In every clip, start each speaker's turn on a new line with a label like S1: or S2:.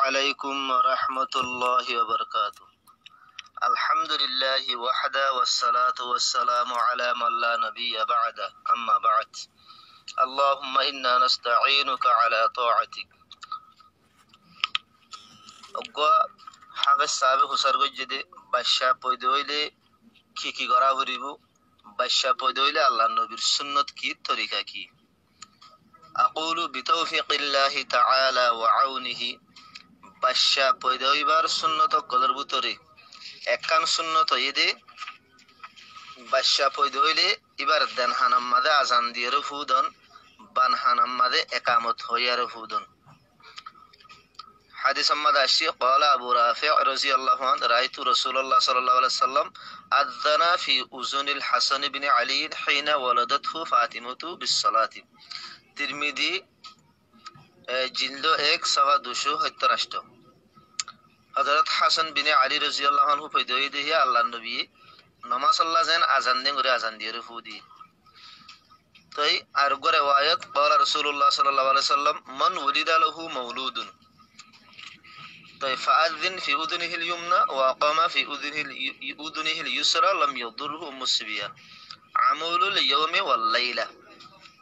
S1: عليكم ورحمة الله وبركاته. الحمد لله وحده والصلاة والسلام على من لا نبي بعده أما بعد. اللهم إنا نستعينك على طاعتك. أقوى حق السابق سرق جدي بشا بيدويلي كي غرا بريبو بشا بيدويلي الله النبي سنة كي طريقة كي. أقول بتوفيق الله تعالى وعونه বাদশা পয়দা হইবার সুন্নত কদর ভিতরে একখান সুন্নত ইদে বাদশা পয়দা হইলে এবার দেন হানাম মাদে আজান দিয়ে ফুদন বান হানাম মাদে একামত হইয়ার ফুদন। হাদিস আম্মাদ আশি قال ابو رافع رضي الله عنه رايت رسول الله صلى الله عليه وسلم اذن في اذن الحسن بن علي حين ولدته فاطمه بالصلاه। তিরমিজি জিলদ 1/278। হযরত হাসান বিন আলী রাদিয়াল্লাহু আনহু পয়দা হইতে আল্লাহর নবী নামাজ আল্লাহ যেন আজান দেন করে আজান দিয়ে ফুদি। তাই আর গরে ওয়ায়াত قال رسول الله صلى الله عليه وسلم من ولد له مولود তাই فاذن في اذنه اليمنى واقام في اذنه اليسرى لم يضره مسبيا عمل اليوم والليله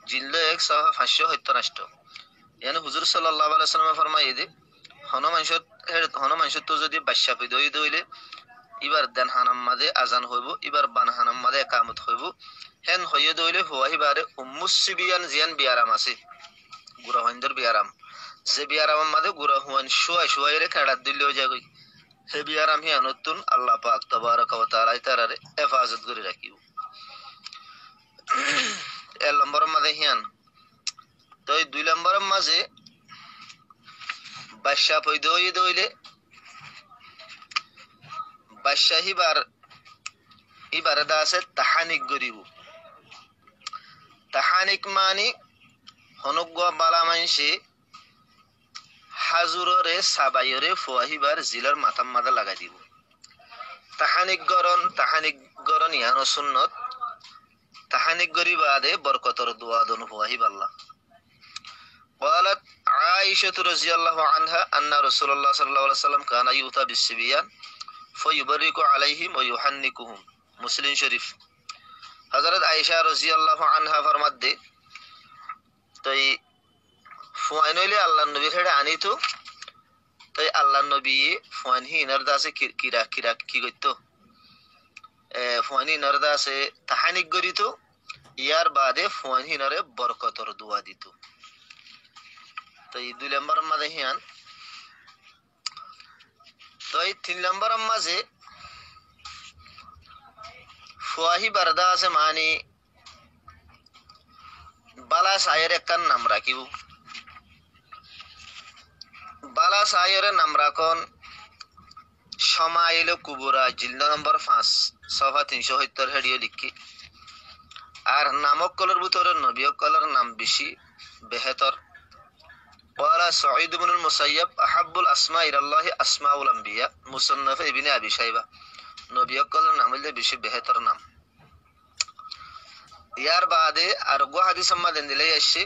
S1: জিলদ 1/578। यानी हुजूर सल्लल्लाहु अलैहि वसल्लम फरमाइए दे হনুমানসত্ব যদি বাদশা পয়দা হইলে এবার দেন হানাম মাদে আজান হইব এবার বান হানাম মাদে একামত হইব হেন হইয়ে দইলে হুয়াহিবারে উম্মুসবিয়ান জিয়ান বিয়ারাম আছে গুরা হইন্দর বিয়ারাম যে বিয়ারাম মাদে গুরা হুয়ান শুয়াইরে কাড়া দিলেও যাগই হে বিয়ারাম হি আনতুন আল্লাহ পাক তাবারাক ওয়া তাআলা তারারে হেফাজত করে রাখিব। এর নম্বর মাদে হিয়ান তো এই 2 নম্বরের মাঝে বাদশা পয়দা হইলে বাদশাহিবার ইবারদা আছে তাহানিক গরিব। তাহানিক মানে হনুগ্য বালা মানসি হাজুররে সাবাইরে ফুয়াহিবার জিলার মাথাম মাদা লাগাই দিব। তাহানিক গরন ইয়ানো সুন্নত তাহানিক গরিবাদে বরকতর দোয়া দন ফুয়াহিব আল্লাহ। قالت عائشة رضي الله عنها أن رسول الله صلى الله عليه وسلم كان يؤتى بالصبيان فيبرك عليهم ويحنكهم مسلم شريف। حضرت عائشة رضي الله عنها فرمت دے তাই ফুয়াইন হইলে আল্লাহর নবীর হেডে আনিতো তাই আল্লাহর নবী ফুয়াইন হিনার দাসে কিরা কি করতো ফুয়াইন হিনার দাসে তাহানিক গরিত ইয়ার বাদে ফুয়াইন হিনারে বরকতর দোয়া দিত। তো এই 2 নম্বর মাঝে হিয়ান তো এই 3 নম্বর মাঝে ফুয়াহি বারদা আছে মানে বালা সায়ের একখান নাম রাখিব। বালা সায়ের নাম রাখন সমাইল কুবুরা জিলদ নম্বর 5 সফা 370 হেডিও লিখি। আর নামক কলের ভিতরে নবী কলের নাম বেশি বেহতর। قال سعيد بن المسيب أحب الأسماء إلى الله أسماء الأنبياء مصنف ابن أبي شيبة নবী কলের নাম হইলে বেশি বেহতর নাম। ইয়ার বাদে আর গো হাদিস সম্মাদেন দিলে আসছে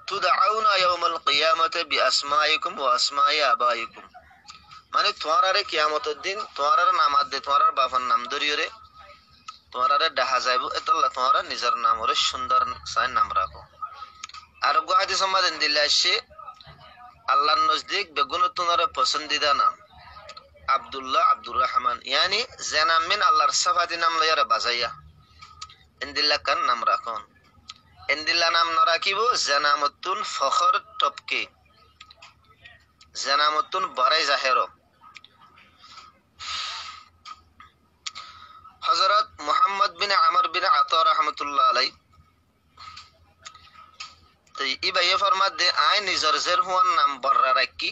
S1: তুদআউনা ইয়াউমাল কিয়ামাতি বিআসমাইকুম ওয়া আসমাই আবাইকুম মানে তোমারে কিয়ামতের দিন তোমার নামাত দে তোমার বাবার নাম ধরিয়রে তোমারে ডাহা যাইব এতল্লা তোমার নিজের নাম ওরে সুন্দর সাই নাম রাখো। আর গো হাদিস সম্মাদেন দিলে আসছে আল্লাহর নজদিক বেগুন তোমার পছন্দিদা নাম আব্দুল্লাহ আব্দুর রহমান ইয়ানি জানাম মিন আল্লাহর সাফাতি নাম লয়ারে বাজাইয়া ইনদিল্লাহ কান নাম রাখুন। ইনদিল্লাহ নাম না রাখিব জানামতুন ফখর টপকে জানামতুন বারাই জাহের। হযরত মুহাম্মদ বিন আমর বিন আতা রাহমাতুল্লাহ আলাই তাই ই ভাইয়ে ফরমাত দে আই নিজর জের হুয়ান নাম বর্রা রাখি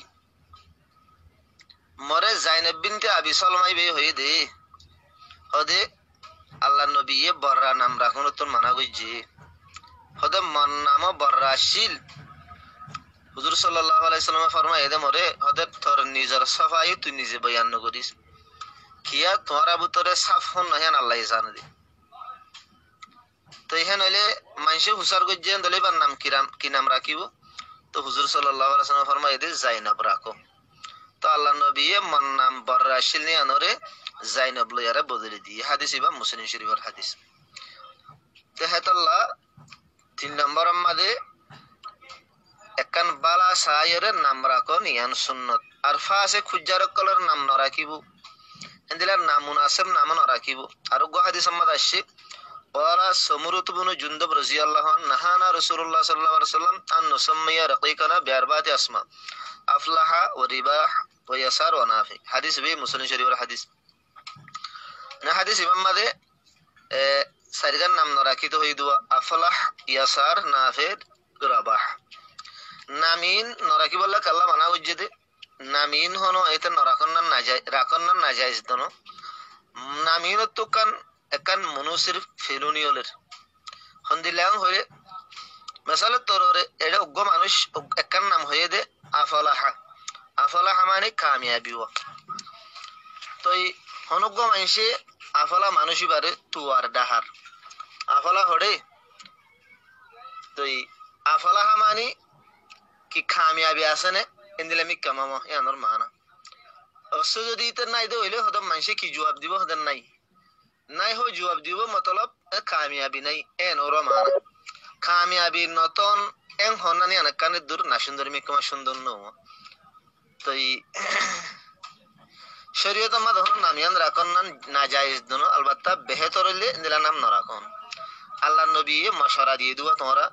S1: মরে জাইনব বিনতে আবি সালমাই বে হয়ে দে হদে আল্লাহ নবী বর্রা নাম রাখুন তোর মানা গইছে হদে মন নাম বর্রা শিল হুজুর সাল্লাল্লাহু আলাইহি সাল্লাম ফরমায় দে মরে হদে তোর নিজের সাফাই তুই নিজে বয়ান করিস কিয়া তোমার ভিতরে সাফ হন না আল্লাহ জানে দি তো এখানে হইলে মানুষে হুসার গজ্জেন দলে বার নাম কি নাম রাখিব তো হুজুর সাল্লাল্লাহু আলাইহি সাল্লাম ফরমায় দে জাইনাব রাখো তো আল্লাহ নবী মন নাম বররাশিল নি আনরে জাইনাব লয়ারে বদলে দিয়ে হাদিস ইমাম মুসলিম শরীফের হাদিস তে হেতাল্লাহ 3 নম্বর মাদে একান বালা সায়ের নাম রাখো নিয়ান সুন্নত আর ফাসে খুজ্জারক কলর নাম ন রাখিব এন্দিলার নাম মুনাসিব নাম ন রাখিব আর গো হাদিস সম্মত আসছে ওয়ালা সমরুত ইবনে জুনদুব রাদিয়াল্লাহু আনহু নাহানা রাসূলুল্লাহ সাল্লাল্লাহু আলাইহি ওয়াসাল্লাম আন নুসাম্মিয়া রাকিকানা বিআরবাতি আসমা আফলাহা ওয়া রিবাহ ওয়া ইয়াসার ওয়া নাফি হাদিস বি মুসলিম শরীফের হাদিস না হাদিস ইমাম মাদে সারিগান নাম ন রাখিত হই দুয়া আফলাহ ইয়াসার নাফি রাবাহ নামিন নরাকি বললা কাল্লা মানা উজ্জেদে নামিন হনো এতে নরাকন্নান নাজাইজ দনো নামিন তো কান একান মনুসির ফেলুনিয়লের হন্দিলাং হয়ে মেসালে তররে এডে উগ্গ মানুষ একান নাম হয়ে দে আফলাহা মানে কামিয়াবি ও তো এই হনুগ্গ মানুষে আফলা মানুষই বারে তুয়ার ডাহার আফলা হড়ে তো এই আফলাহা মানে কি কামিয়াবি আছে নে এন্দিলে মি কামামো ইয়ানোর মানা অবশ্য যদি ইতে নাই দে হইলে হদম মানুষে কি জবাব দিব হদম নাই নাই হই জবাব দিব মতলব কামিয়াবি নাই এনোর মানা কামিয়াবি নতন এন হনানি আনকানে দূর না সুন্দর মি কমা সুন্দর নো তো এই শরীয়ত মা ধরন নামিয়ান রাখন না জায়েজ দনো আলবাত্তা বেহতর হইলে এন্দিলা নাম ন রাখুন আল্লাহ নবী মশারা দিয়ে দুয়া তোমরা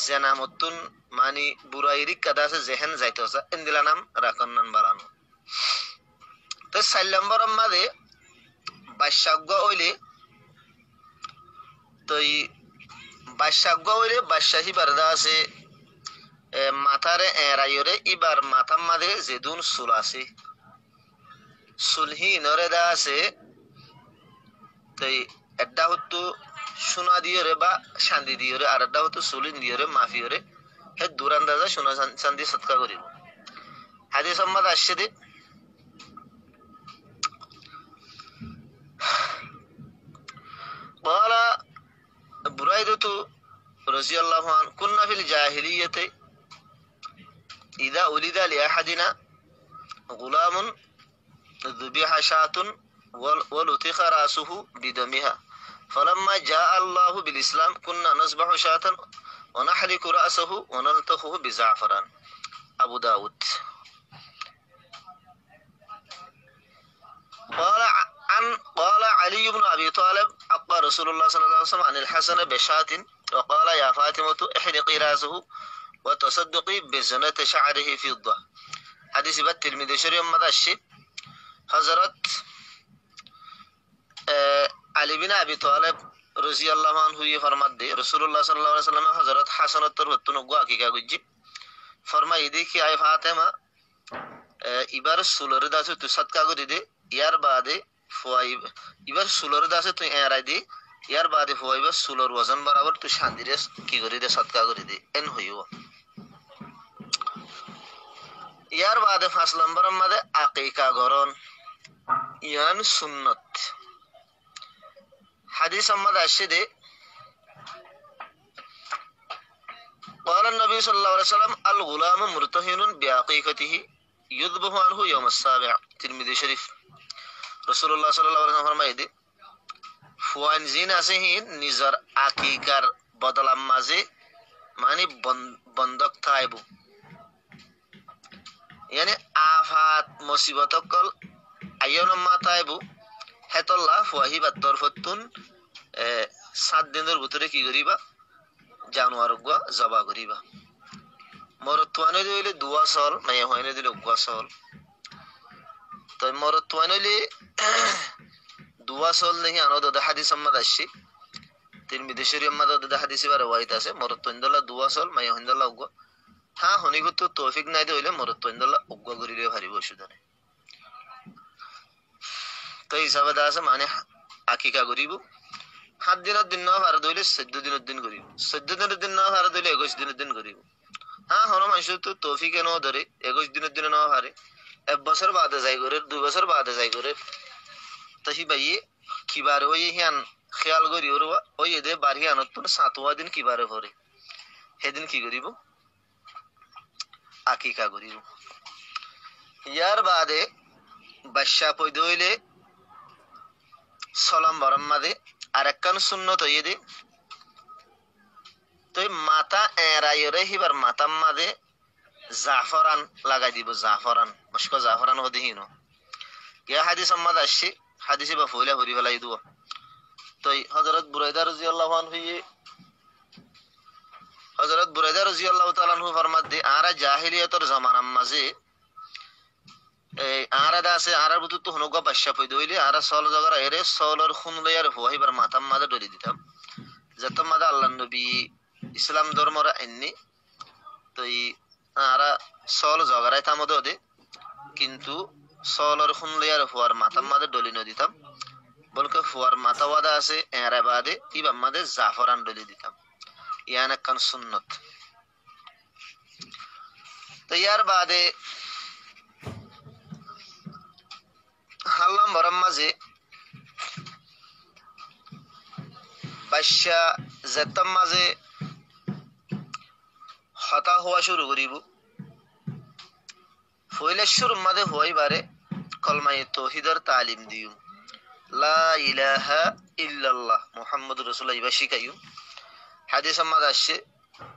S1: জেনামতুন মানি বুরাইরি কাদাসে জেহেন যাইতোসা ইন্দিলা নাম রাকন্নান বারানো তো 4 নম্বর মাদে বাদশাহগ হইলে তো এই বাদশাহগ হইলে বাদশাহী বারদা আছে মাথারে এরাইরে ইবার মাথার মাদে যেদুন সুল আছে সুলহি নরেদা আছে তো এডা হতো সোনা দিয়ে বা শান্তি দিয়ে আর এডা হতো সুলিন দিয়ে মাফি রে হে দুরান্দাজা সোনা চান্দি সৎকা করিব হাদিস সম্মত আসছে দে قال بريدة رضي الله عنه كنا في الجاهلية إذا ولد لأحدنا غلام ذبح شاة ولطخ رأسه بدمها فلما جاء الله بالإسلام كنا نذبح شاة ونحرق رأسه ونلتخه بزعفران أبو داود قال علي بن أبي طالب أقى رسول الله صلى الله عليه وسلم عن الحسن بشاة وقال يا فاطمة احرقي رأسه وتصدقي بزنة شعره في الضه حديث بات تلميذ شريف مدشي حضرت علي بن أبي طالب رضي الله عنه فرمت دي رسول الله صلى الله عليه وسلم حضرت حسن التربتن وقوا كيكا گجي فرمائی دي کہ آئی فاطمہ ইবার সুলর দাসে তুই সৎকা করে দে ইয়ার বাদে ফুয়াইব ইবার সুলর দাসে তুই এরাই দে ইয়ার বাদে ফুয়াইব সুলর ওজন বরাবর তুই শান্তিরে কি করে দে সৎকা করে দে এন হইব ইয়ার বাদে 5 নম্বর মধ্যে আকিকা গরন ইয়ান সুন্নত হাদিস সম্মত আসছে দে قال النبي صلى الله عليه وسلم الغلام مرتهن بعقيقته يذبح عنه يوم السابع তিরমিজি শরীফ রাসূলুল্লাহ সাল্লাল্লাহু আলাইহি ওয়াসাল্লাম ফরমায় দে ফুয়ান জিন আছে হিন নিজর আকিকার বদলাম মাঝে মানে বন্ধক থাইবু यानी आफात मुसीबत कल आयन माताइबु হেতল্লাহ ফুয়াহি বাত্তর ফতুন 7 দিনের ভিতরে কি করিবা জানোয়ার গা জবা করিবা মরতুয়ানে দিলে দুয়া সল মাই হয়নে দিলে উগা সল তো মরতুয়ানে দুয়া সল নেহি আনো দদা হাদিস সম্মত আসছে তিরমিজি শরীফ মধ্যে দদা হাদিসে রওয়ায়াত আছে মরতুইন্দলা দুয়া সল মাই হইন্দলা উগা হ্যাঁ হনিগত তৌফিক নাই দিলে মরতুইন্দলা উগা করিলে ভারিব সুদানে তো হিসাবে আছে মানে আকিকা করিব 7 দিনের দিন না ভার দইলে 14 দিনের দিন করিব 14 দিনের দিন না ভার দইলে 21 দিনের দিন করিব হ্যাঁ হনো মানুষ তো তৌফিকে ন ধরে 21 দিনের দিনে নেওয়া পারে 1 বছর বাদে যাই করে 2 বছর বাদে যাই করে তাহি বাইয়ে কিবারে ওই হিয়ান খেয়াল করি ওর ওই এদে বাড়ি আনত তো 7ওয়া দিন কিবারে ভরে সেদিন কি করিব আকিকা করিব ইয়ার বাদে বাদশা পয়দা হইলে সলাম বরম মাদে আর একখান সুন্নত হইয়ে দে তো মাথা এরাইরে হিবার মাতাম মাদে জাফরান লাগাই দিব জাফরান মস্ক জাফরান হতে হিনো ইয়া হাদিস আম্মাদ আসছে হাদিসে বা ফইলা হরি ফেলাই দিব তো হযরত বুরাইদা রাদিয়াল্লাহু আনহু হযরত বুরাইদা রাদিয়াল্লাহু তাআলা আনহু ফরমাত দে আরা জাহিলিয়াতের জামানার মাঝে এই আরা দাসে আরার বুতু তো হনুগা বাদশা পয়দা হইলে আরা সল জায়গা এরে সলর খুন লইয়ার হইবার মাতাম মাদে ডলি দিতাম যত মাদে আল্লাহর নবী ইসলাম ধর্মরা এন্নি তো আরা সল জগারাই থামদে দে কিন্তু সলর খুন লইয়ার হওয়ার মাতাম মাদে ডলি ন দিতাম বলকে হওয়ার মাথা ওয়াদা আছে এরা বাদে ইবাম মাদে জাফরান ডলি দিতাম ইয়ান একখান সুন্নত তো ইয়ার বাদে হাল্লাম বরম মাঝে বাদশা জেতাম মাঝে হতা হওয়া শুরু করিব ফইলেশ্বর মাঝে হইবারে কলমায়ে তৌহিদের তালিম দিও লা ইলাহা ইল্লাল্লাহ মুহাম্মদুর রাসূলুল্লাহ ইবা শিখাইও হাদিস আম্মাদ আসছে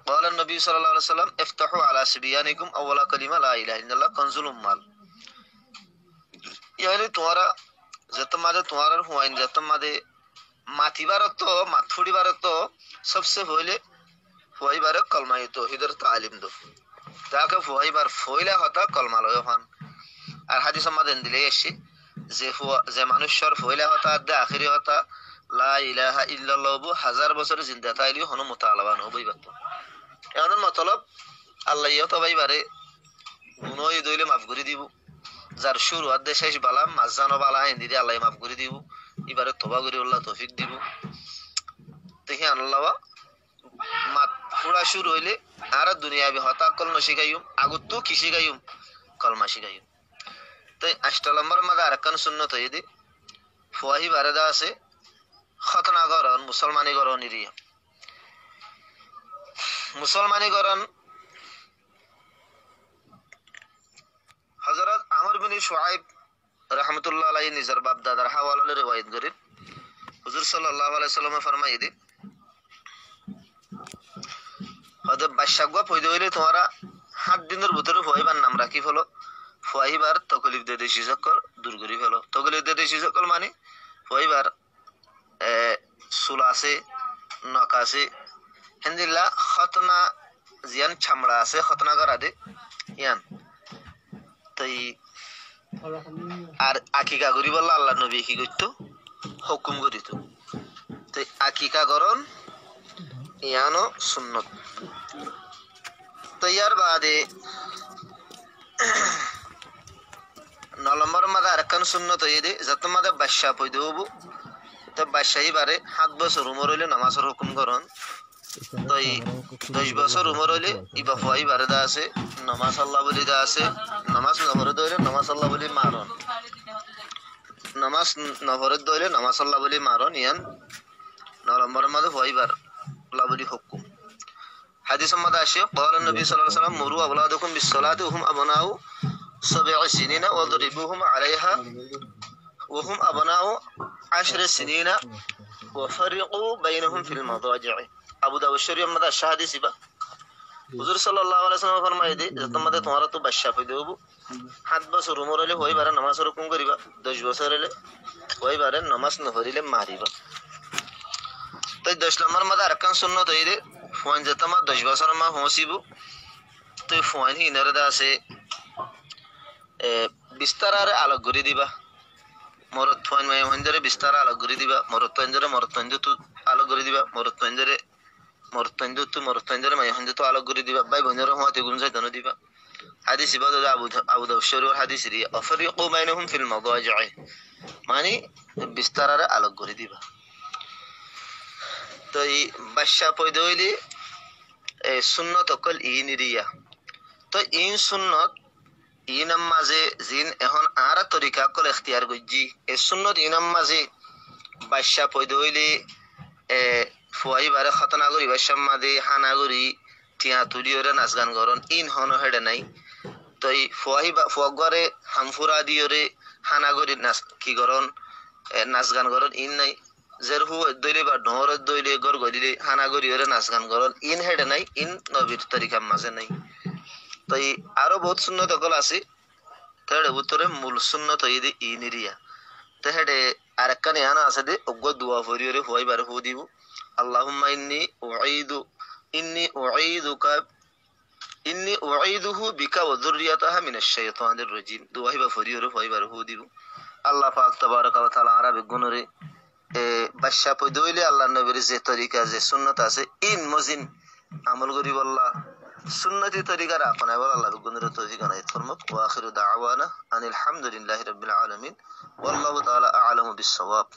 S1: قال النبي صلى الله عليه وسلم افتحوا على صبيانكم اول كلمه لا اله الا الله كنز المال यानी तुम्हारा जतम मादे तुम्हारा हुआइन जतम मादे माथिबार तो माथुड़ीबार तो सबसे पहले हुआईबार कलमा तौहीदर तालीम दो ताके हुआईबार फइला हता कलमा लय हन আর হাদিস আমাদের দিলে এসে যে মানুষের ফইলা হতা দে আখিরি হতা লা ইলাহা ইল্লাল্লাহ 1000 বছর জিন্দা তাইলি হনো মুতালাবান হবই বাত এমন মতলব আল্লাহ ইয়া তবাইবারে গুনাহ দইলে মাফ করে দিব যার শুরু আদে শেষ বালা মাজানো বালা হিন্দি দিয়ে আল্লাহ মাফ করে দিব এবারে তওবা করে আল্লাহ তৌফিক দিব দেখি আল্লাহ মাত পুরা শুরু হইলে আর দুনিয়াবি হতা কলমা শিখাইম আগত কি শিখাইম কলমা শিখাইম তাই 8 নম্বর মাদে আরকান সুন্নত হইদি ফুয়াহি বারেদা আছে খতনা করন মুসলমানি করন ইরিয়া মুসলমানি করন হযরত আমর বিন শুআইব রাহমাতুল্লাহ আলাইহি নিজার বাপ দাদার হাওয়ালালে riwayat করেন হুজুর সাল্লাল্লাহু আলাইহি সাল্লামে ফরমাই দি হযরত বাদশাহগো পয়দা হইলে তোমরা 7 দিনের ভিতরে হইবার নাম রাখি ফেলো ফুয়াইবার তকলিফ দে দেশি সকল দূর করি ফেলো তকলিফ দে দেশি সকল মানে ফুয়াইবার সুলাসে নকাসে হিন্দিল্লা খতনা জিয়ান চামড়া আছে খতনা করা দে ইয়ান তাই আর আকিকা করি বললা আল্লাহ নবী কি করতো হুকুম করিত তাই আকিকা করন ইয়ানো সুন্নত তৈয়ার বাদে 9 নম্বর মাদে আরকান সুন্নত হইদে যত মাদে বাদশা পয়দা হবো তো বাদশাহী বারে 7 বছর উমর হইলে নামাজের হুকুম করন তো 10 বছর উমর হইলে ইবা ফুয়াই বারে দা আছে নামাজ আল্লাহ বলি দা আছে নামাজ নহরে দইলে নামাজ আল্লাহ বলি মারন নামাজ নহরে দইলে নামাজ আল্লাহ বলি মারন ইয়ান 9 নম্বর মাদে ফুয়াই বার আল্লাহ বলি হুকুম হাদিস মাদে আসে قال النبي صلى الله عليه وسلم مروا اولادكم بالصلاه وهم ابناء 7 سنين واضربوهم عليها وهم ابناء 10 سنين وفرقوا بينهم في المضاجع ابو داود শরীফ মাদে হাদিস ইবা হুজুর সাল্লাল্লাহু আলাইহি ওয়াসাল্লাম ফরমায় দে তোমাদের তোমরা তো বাদশা পয়দা হবো 7 বছর উমর হইলে হইবারে নামাজের হুকুম করিবা 10 বছর হইলে হইবারে নামাজ নহরিলে মারিবা তাই 10 নম্বর মাদে আরকান সুন্নত হইদে ফুয়ান যেতমা 10 বছর মা হসিবু তো ফুয়ান হি নরদা আছে বিস্তারারে আলোক করে দিবা মরত ফুয়ান মাই হন্দরে বিস্তারা আলোক করে দিবা মরত হন্দরে তু আলোক করে দিবা মরত হন্দরে মাই হন্দরে তো আলোক করে দিবা ভাই বোনের হওয়াতে গুণ যাইতন দিবা হাদিস ইবাদ আবু দাউদ শরীফ হাদিস রি আফরিকু বাইনহুম ফিল মাদাজি'i মানে বিস্তারারে আলোক করে দিবা তো এই বাদশা পয়দা হইলে সুন্নত অকল ইনিরিয়া তো ইন সুন্নত ইনাম মাঝে জিন এখন আর তরিকা অকল এখতিয়ার গজ্জি এ সুন্নত ইনাম মাঝে বাদশা পয়দা হইলে ফুয়াই বারে খতনা করি বাদশার মাঝে হানা করি টিয়া তুলি ওরে নাচ গান করন ইন হন হেডে নাই তো এই ফুয়াগরে হামফুরা দিওরে হানা করি নাচ কি করন নাচ গান করন ইন নাই জের হু দইলে বা ডোর দইলে গর গদিলে হানা করি ওরে নাচ গান করন ইন হেডে নাই ইন নবীর তরিকার মাঝে নাই তো এই আরো বহুত সুন্নত অকল আছে তেড়ে উত্তরে মূল সুন্নত ইদি ইনিরিয়া তেহেডে আরেকখান ইয়ানা আছে দে অজ্ঞ দোয়া ফরিয়রে হই বারে হু দিব আল্লাহুম্মা ইন্নি উঈদুহু বিকা ওয়া যুররিয়াতাহা মিনাশ শাইতানির রাজিম দোয়া হিবা ফরিয়রে হই বারে হু দিব আল্লাহ পাক তাবারাকা ওয়া তাআলা আরবি গুনরে বাদশা পয়দা হইলে আল্লাহ নবীর যে তরিকা যে সুন্নত আছে ইন মজিন আমল করি বল্লা সুন্নতি তরিকার আপনায় বল আল্লাহ গুনরে তৌফিক আনাইত ফরমাক ওয়া আখিরু দাওয়ানা আনিল হামদুলিল্লাহি রাব্বিল আলামিন ওয়াল্লাহু তাআলা আ'লামু বিস-সাওয়াব